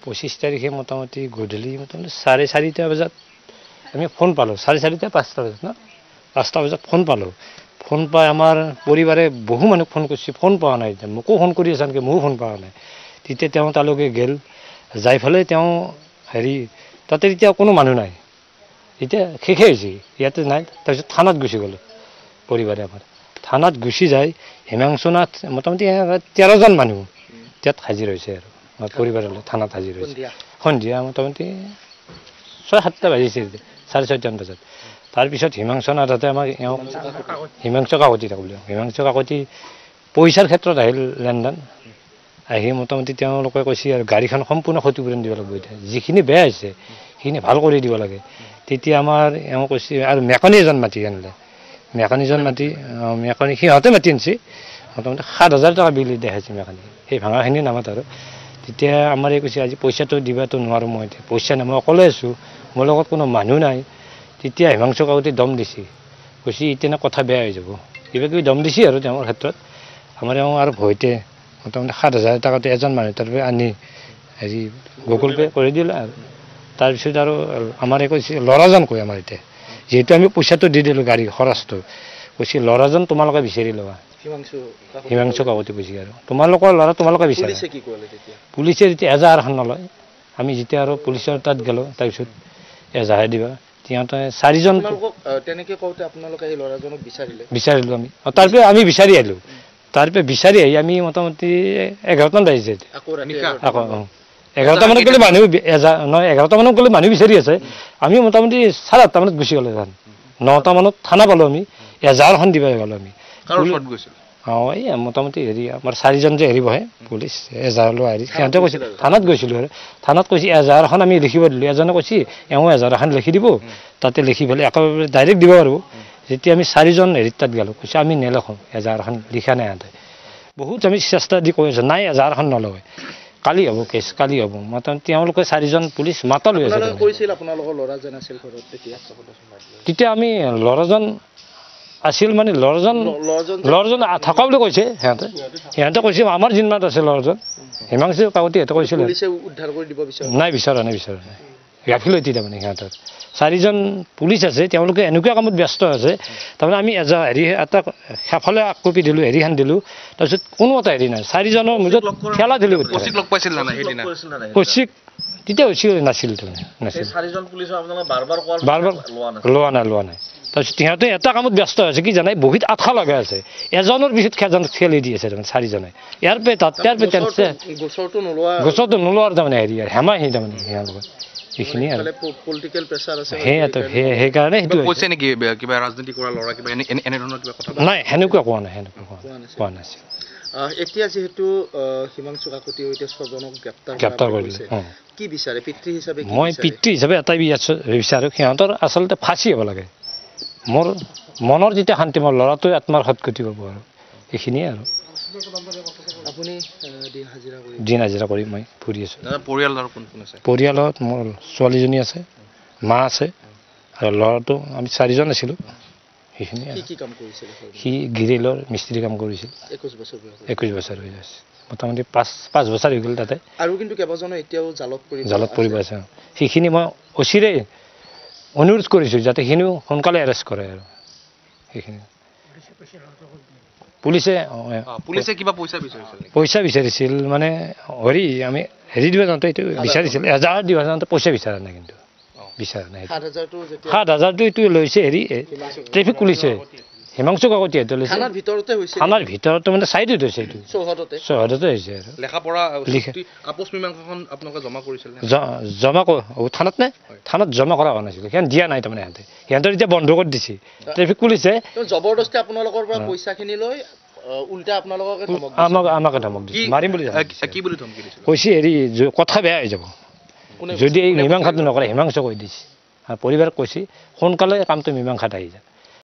25 তাৰিখে মোটামুটি গধূলি মোটামুটি 4:30 বজাত আমি ফোন পালোঁ 4:30 5টা বজাত ন 5টা বজাত ফোন পালোঁ ফোন পাই আমাৰ পৰিবাৰে বহু মানুহ ফোন কৰিছে ফোন পোৱা নাই মোকো ফোন কৰি আছে আনকি ময়ো ফোন পোৱা নাই তেতিয়া তেওঁ তালৈকে গ'ল যাই ফেলে তেওঁ হেৰি তাতে এতিয়া কোনো মানুহ নাই এতিয়া শেষে হৈছে ইয়াতে নাই তাৰপিছত থানাত গুচি গ'ল পৰিবাৰে আমাৰ থানাত গুচি যায় হিমাংশুনাথ মোটামুটি 13জন মানুহ তাত হাজিৰ হৈছে আৰু আমাৰ পৰিবাৰলৈ থানাত হাজিৰ হৈছে সন্ধিয়া মোটামুটি 6-7টা বাজিছে 6:30 বজাত তাৰপিছত হিমাংশুনাথে আমাক হিমাংশু কাকতি পইচাৰ ক্ষেত্ৰত আহিল লেনদেন আহি মোটামুটি তেওঁলোকে কৈছে আৰু গাড়ীখন সম্পূৰ্ণ ক্ষতিপূৰণ দিব লাগিব এতিয়া যিখিনি বেয়া হৈছে সেইখিনি ভাল কৰি দিব লাগে তেতিয়া আমাৰ এওঁ কৈছে আৰু মেকানিক এজন মাতি আনিলে মেকানিক সিহঁতে মাতি আনিছে মোটামুটি 7,000 টকা বিল দেখাইছে মেকানিক সেই ভাঙাখিনিৰ নামত আৰু তেতিয়া আমাৰে কৈছে আজি পইচাটো দিবাতো নোৱাৰোঁ মই এতিয়া পইচা নাই মই অকলে আছোঁ মোৰ লগত কোনো মানুহ নাই তেতিয়া হিমাংশু কাকতি দম দিছে কৈছে এতিয়া কথা বেয়া হৈ যাব কিবা কিবি দম দিছে আৰু তেওঁৰ ক্ষেত্ৰত আমাৰ এওঁ আৰু ভয়তে মোটামুটি 7,000 টকাটো এজন মানুহ তাৰপৰা আনি হেৰি গুগল পে' কৰি দিলে আৰু তাৰপিছত আৰু আমাৰে কৈছে ল'ৰাজন কৈ আমাৰ এতিয়া যিহেতু আমি পইচাটো দি দিলোঁ গাড়ী খৰচটো কৈছে ল'ৰাজন তোমালোকে বিচাৰি লোৱা হিমাংশু কাকতি কৈছে আৰু তোমালোকৰ ল'ৰা তোমালোকে বিচাৰে পুলিচে যেতিয়া এজাহাৰখন নলয় আমি যেতিয়া আৰু পুলিচৰ তাত গ'লোঁ তাৰপিছত এজাহাৰ দিবা সিহঁতে 4জন তেনেকৈ কওঁতে আপোনালোকে এই ল'ৰাজনক বিচাৰিলোঁ আমি তাৰপৰা আমি বিচাৰি আহিলোঁ তাৰপৰা বিচাৰি আহি আমি মোটামুটি 11টামান বাজিছে আকৌ 11টা মানত গ'লে মানুহ 11টা মানত গ'লে মানুহ বিচাৰি আছে আমি মোটামুটি 8:30 মানত গুচি গ'লোঁ 9টা মানত থানা পালোঁ আমি এজাহাৰখন দিব গ'লোঁ আমি এই মোটামুটি হেৰি আমাৰ 4জন যে হেৰি বহে পুলিচ এজাহাৰলৈ আহি সিহঁতে কৈছে থানাত গৈছিলোঁ আৰু থানাত কৈছে এজাহাৰখন আমি লিখিব দিলোঁ এজনে কৈছে এওঁ এজাহাৰখন লিখি দিব তাতে লিখি পেলাই একেবাৰে ডাইৰেক্ট দিব পাৰিব যেতিয়া আমি 4জন হেৰিত তাত গ'লোঁ কৈছে আমি নেলেখোঁ এজাহাৰখন লিখা নাই সিহঁতে বহুত আমি চেষ্টা দি কৈ আছোঁ নাই এজাহাৰখন নলয় কালি হ'ব কেছ কালি হ'ব মোটামুটি তেওঁলোকে 4জন পুলিচ মাতা লৈ আছে তেতিয়া আমি ল'ৰাজন আছিল মানে ল'ৰাজন থকা বুলি কৈছে সিহঁতে কৈছে আমাৰ জিম্মাত আছে ল'ৰাজন হিমাংশু কাকতি সিহঁতে কৈছিলে নাই বিচৰা নাই গাফিলতি তাৰমানে সিহঁতৰ 4জন পুলিচ আছে তেওঁলোকে এনেকুৱা কামত ব্যস্ত আছে তাৰমানে আমি হেৰি এটা সেফালে আকপি দিলোঁ হেৰিখন দিলোঁ তাৰপিছত কোনো এটা হেৰি নাই 4জনৰ মাজত খেলা দিলোঁ কৌশিক তেতিয়া নাছিল লোৱা নাই তাৰপিছত সিহঁতে এটা কামত ব্যস্ত আছে কি জানাই বহুত আঠা লগা আছে এজনৰ পিছত খেলি দি আছে তাৰমানে 4জনে ইয়াৰ পে তাত গোচৰটো নোলোৱাৰ তাৰমানে হেৰি হেমাহি তাৰমানে সিহঁতৰ এইখিনি আৰু পলিটিকেল প্ৰেছাৰ আছে সেইকাৰণে সেইটো কৈছে নেকি কিবা ৰাজনীতি কৰা ল'ৰা কিবা এনেধৰণৰ কিবা কথা নাই সেনেকুৱা কোৱা নাছিল এতিয়া যেহেতু হিমাংশু কাকতি এতিয়া 6জনক গ্ৰেপ্তাৰ কৰিলে কি বিচাৰে পিতৃ হিচাপে মই পিতৃ হিচাপে এটাই বিচাৰোঁ সিহঁতৰ আচলতে ফাঁচি হ'ব লাগে মোৰ মনৰ যেতিয়া শান্তি মোৰ ল'ৰাটোৱে আত্মাৰ সৎগতি পাব আৰু এইখিনিয়ে আৰু আপুনি দিন হাজিৰা কৰি মই ফুৰি আছোঁ পৰিয়ালত মোৰ ছোৱালীজনী আছে মা আছে আৰু ল'ৰাটো আমি 4জন আছিলোঁ সেইখিনি সি গিৰিলৰ মিস্ত্ৰী কাম কৰিছিল 21 বছৰ হৈ আছে মোটামুটি 5 বছৰ হৈ গ'ল তাতে আৰু কিন্তু কেইবাজনো এতিয়াও জালত পৰিব আছে সেইখিনি মই অচিৰে অনুৰোধ কৰিছোঁ যাতে সেইখিনিও সোনকালে এৰেষ্ট কৰে আৰু সেইখিনি পুলিচে কিবা পইচা বিচাৰিছিল মানে হেৰি আমি হেৰি দিব যাওঁতে এইটো বিচাৰিছিল এজাহাৰ দিব যাওঁতে পইচা বিচৰা নাই কিন্তু বিচৰা নাই 7,000টো এইটো লৈছে হেৰি ট্ৰেফিক পুলিচে হিমাংশু কাকতি থানাৰ ভিতৰতে মানে চাইডত হৈছে এইটো চৌহদতে হৈছে আৰু জমা থানাত নাই থানাত জমা কৰা হোৱা নাছিল সিহঁত দিয়া নাই তাৰমানে সিহঁতৰ এতিয়া বন্ধ কৰি দিছে ট্ৰেফিক পুলিচে জবৰদস্তি আপোনালোকৰ পৰা পইচাখিনি লৈ উল্টা আপোনালোকে আমাকে ধমক দিছে মাৰিম বুলি কৈছে হেৰি কথা বেয়া হৈ যাব যদি এই মীমাংসাটো নকৰে হিমাংশু কৈ দিছে পৰিবাৰক কৈছে সোনকালে কামটো মীমাংসাত আহি যায়